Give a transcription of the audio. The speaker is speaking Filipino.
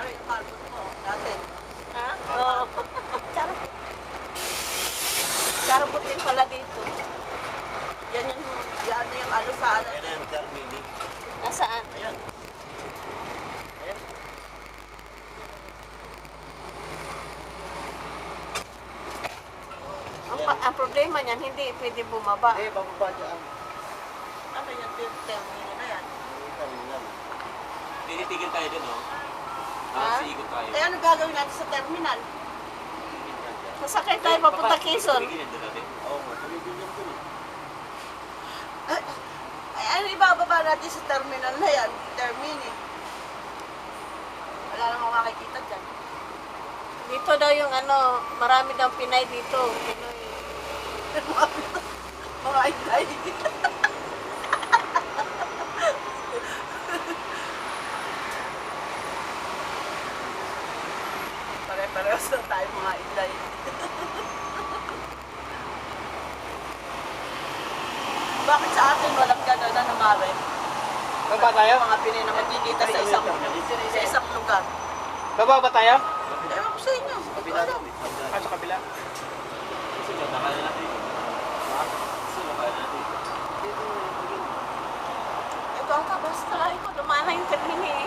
yung carbon mo dati. Ha? Oo. Charabot din pala dito. Yan yung ano sa ano. Ayan na yung termini. Nasaan? Ayan. Ayan. Ang problema niyan, hindi pwede bumaba. Eh, bababa dyan. Ano yung termino na yan? Terminal. Tinitigil tayo dun, oh. Ha? Siikot tayo. Eh ano gagawin natin sa terminal? Sasakay tayo papunta Quezon. Tumigil doon natin. Oo, tumigil yan dun eh. Ay, ano ibababa natin sa terminal na yan? Termini. Wala namang makikita dyan. Dito daw yung ano, marami daw Pinay dito. Pinoy. Mga inday. Pare-parehas na tayo mga inday. Bakit sa atin walang gano'n na namari? Baba tayo? Mga Pinay na magkikita sa isang lugar. Baba ba tayo? Ewan ko sa inyo. Kabila Ikaw daw. alam. Ah, sa kabila. Sulat na kaya natin. Ha? Sulat kaya natin. Ito ata basta. Ito, dumaan na yung termini.